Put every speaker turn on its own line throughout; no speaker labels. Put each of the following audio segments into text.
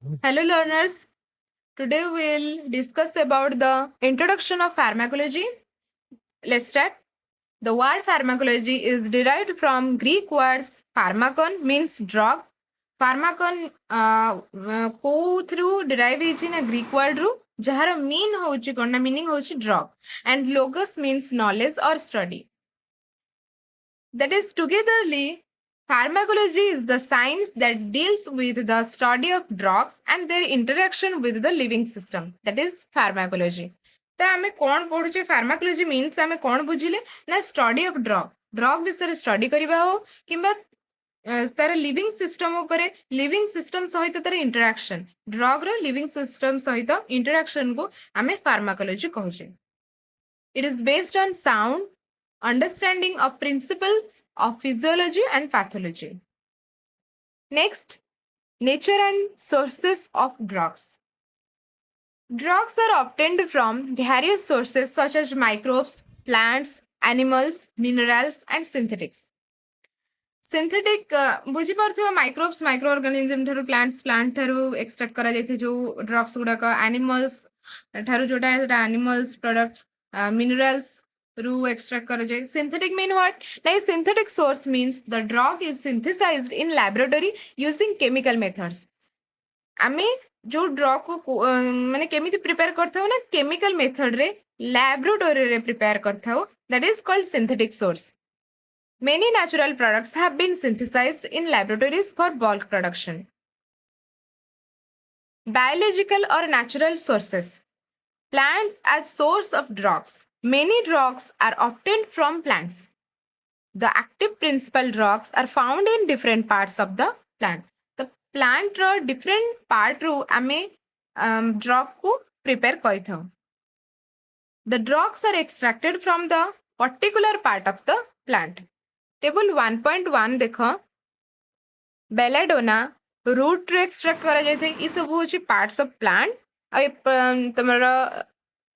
Hello learners. Today we'll discuss about the introduction of pharmacology. Let's start. The word pharmacology is derived from Greek words pharmakon means drug. Pharmakon को through derive in a Greek word ru जହାର mean होची कोना meaning होची drug and logos means knowledge or study. That is, togetherly, pharmacology is the science that deals with the study of drugs and their interaction with the living system. That is pharmacology. तो आमे कौन पढ़ुचे pharmacology means आमे कौन बुझिले ना study of drug विषय study करबा हो किंबा तार लिविंग सिस्टम उपरे लिविंग सिस्टम सहित तार इंटरैक्शन ड्रग रो लिविंग सिस्टम सहित इंटरैक्शन को आमे pharmacology कहूचे. It is based on sound understanding of principles of physiology and pathology. Next, nature and sources of drugs. Drugs are obtained from various sources such as microbes, plants, animals, minerals, and synthetics. Synthetic बुझीपार microbes microorganism ठारू plant ठारू extract करा जायथे जो drugs गुड़ाक animals ठारू जोटा animals products minerals रू एक्सट्रैक्ट करा जाय. Synthetic mean what like synthetic source means the drug is synthesized in laboratory using chemical methods. आमे जो ड्रग को माने केमिति प्रिपेयर करथाउ ना केमिकल मेथड रे लैबोरेटरी रे प्रिपेयर करथाउ that is called synthetic source. Many natural products have been synthesized in laboratories for bulk production. Biological or natural sources. Plants as source of drugs. Many drugs are obtained from plants. The active principal drugs are found in different parts of the plant. The plant ro different part ru ame drug को prepare करथाउ. The drugs are extracted from the particular part of the plant. Table 1.1 देख belladonna root रे extract करा जायथे. ई सब होची parts of plant आ तमरा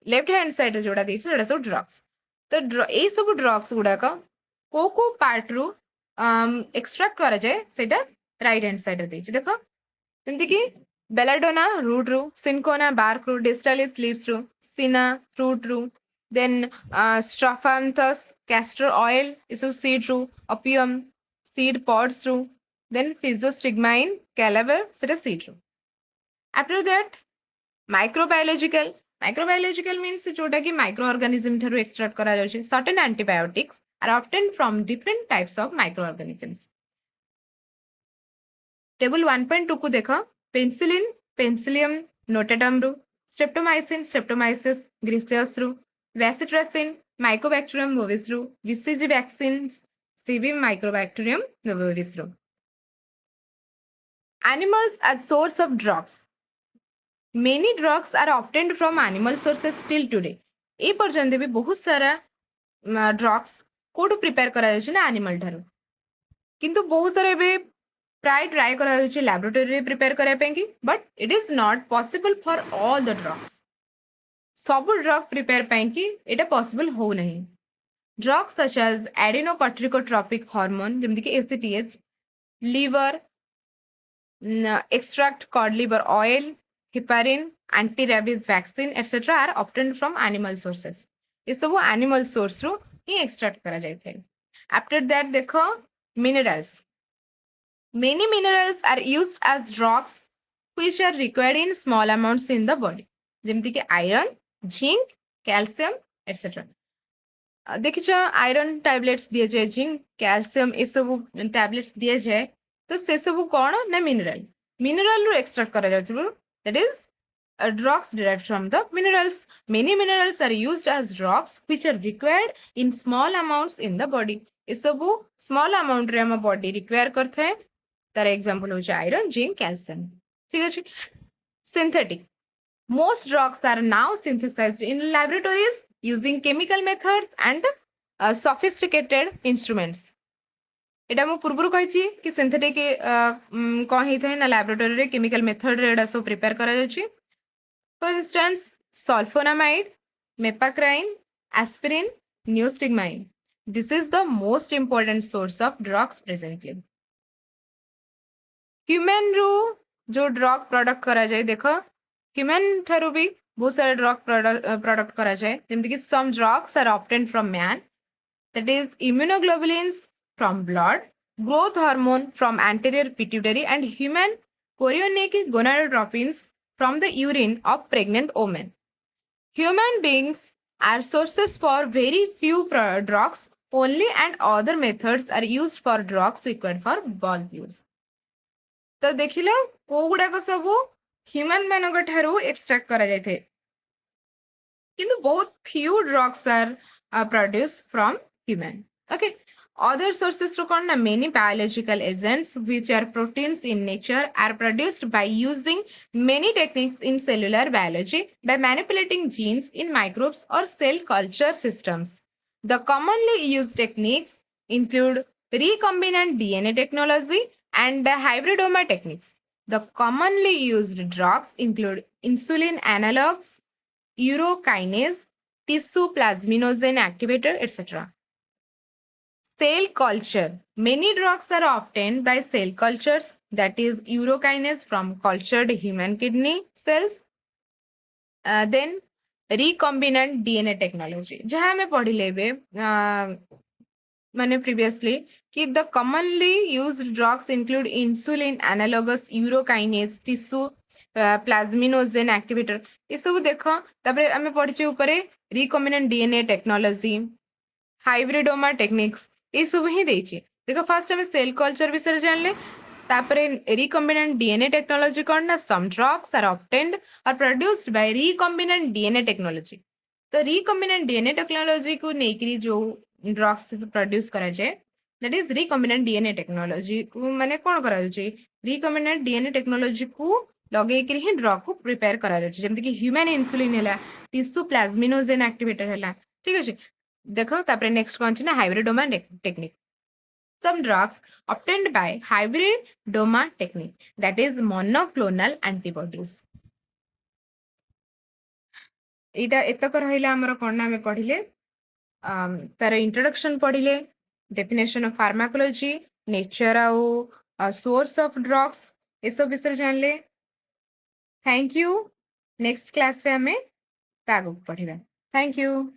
left hand side रे जोड़ा देछि सेटा सब ड्रग्स. तो ए सब ड्रग्स गुडा को पार्ट रू एक्सट्रैक्ट करा जाय सेटा राइट हैंड साइड रे देछि. देखो जेमति कि बेलाडोना रूट रू, सिनकोना बार्क रू, डिस्टालिस लीव्स रू, सिना फ्रूट रू, then strophanthus castor oil is a seed ru, opium seed pods ru, then physiostigmine calaver seটা seed ru. After that microbiological means जोटा कि microorganism ठारू extract करा जाउछे. Certain antibiotics are obtained from different types of microorganisms. Table 1.2 को देखो penicillin Penicillium notatum रू, streptomycin Streptomyces ग्रीसियस रू, वैसिट्रासिन Mycobacterium bovis रू, BCG vaccines Cb Mycobacterium bovis रू. Animals as source of drugs. Many drugs are obtained from animal sources till today. ए पर्यंत भी बहुत सारा ड्रग्स कोठु प्रिपेयर करा जाउछ ना एनिमल ठारू. किंतु बहुत सारा बे प्राय ट्राई करा जाउछ लैबोरेटरी रे प्रिपेयर करा पेंकी but it is not possible for all the drugs. सब ड्रग प्रिपेयर पेंकी एटा पॉसिबल हो नहीं. Drugs such as adrenocorticotropic hormone जेमति कि ACTH, liver extract cod liver oil, heparin, anti-rabies vaccine, etc. are obtained from animal sources. ये सब animal source रू ही extract करा जाए. After that देखो minerals. Many minerals are used as drugs which are required in small amounts in the body. जेमति कि iron, zinc, calcium, etc. देखिए iron tablets दिए जाए, जिंक कैल्शियम ये सब टैबलेट्स दिए जाए तो से सब कौन ना मिनरल रू एक्सट्रैक्ट करा जाउछ. That is drugs derived from the minerals. Many minerals are used as drugs which are required in small amounts in the body. ये सब small amount रे हम body require करते हैं. तार एग्जांपल हो जाए आयरन, जिंक, कैल्शियम. ठीक है. Synthetic. Most drugs are now synthesized in laboratories using chemical methods and sophisticated instruments. एटा मु पूर्वरु कहिछि कि सिंथेटिक कौन होता है ना लैबोरेटरी रे केमिकल मेथड रे एटा सब प्रिपेयर करा जाउछि. For instance sulphonamide, mepacrine, aspirin, neostigmine. This is the most important source of drugs presently. Human रू जो ड्रग प्रोडक्ट करा जाए देख ह्यूमन ठारू भी बहुत सारा ड्रग प्रोडक्ट करा जाए जेमति कि some drugs are obtained from man that is immunoglobulins from blood, growth hormone from anterior pituitary, and human chorionic gonadotropins from the urine of pregnant women. Human beings are sources for very few drugs only, and other methods are used for drugs required for bulk use. तो देखिल को गुड़ाक सब human मान ठारू extract करा जाए किंतु बहुत few drugs are produced from human. Okay. Other sources ro kon na many biological agents which are proteins in nature are produced by using many techniques in cellular biology by manipulating genes in microbes or cell culture systems. The commonly used techniques include recombinant DNA technology and hybridoma techniques. The commonly used drugs include insulin analogs, urokinase, tissue plasminogen activator, etc. Cell culture. Many drugs are obtained by cell cultures, that is, urokinase from cultured human kidney cells. Then, recombinant DNA technology. जहाँ हमें पढ़ी लेबे मैंने previously कि the commonly used drugs include insulin analogous urokinase, tissue plasminogen activator. ये सब देखो तापरे हमें पढ़िचे ऊपरे recombinant DNA technology, hybridoma techniques ये सब ही देछि देखो फर्स्ट हमें सेल कल्चर विषय जानले तापरे recombinant DNA technology कौन ना some drugs are obtained or produced by recombinant DNA technology. तो recombinant DNA technology को नेकरी जो ड्रग्स प्रोड्यूस करा जाए that is recombinant DNA technology को माने कोन करा जाय recombinant DNA technology को लगे कि ही ड्रग को प्रिपेयर करा जाय जेमति कि ह्यूमन इंसुलिन हैला टिश्यू प्लाज्मिनोजेन एक्टिवेटर हैला ठीक अछि देखो तापरे नेक्स्ट कोन छै ना hybridoma technique. Some drugs obtained by hybridoma technique, that is monoclonal antibodies. एटा एतक रहिला हमर कोन में पढिले तार इंट्रोडक्शन पढ़िले डेफिनेशन ऑफ फार्माकोलॉजी नेचर आउ सोर्स ऑफ ड्रग्स ये सब विषय जानले. Thank you. नेक्स्ट क्लास रे हमें तागुक पढ़िबा. Thank you.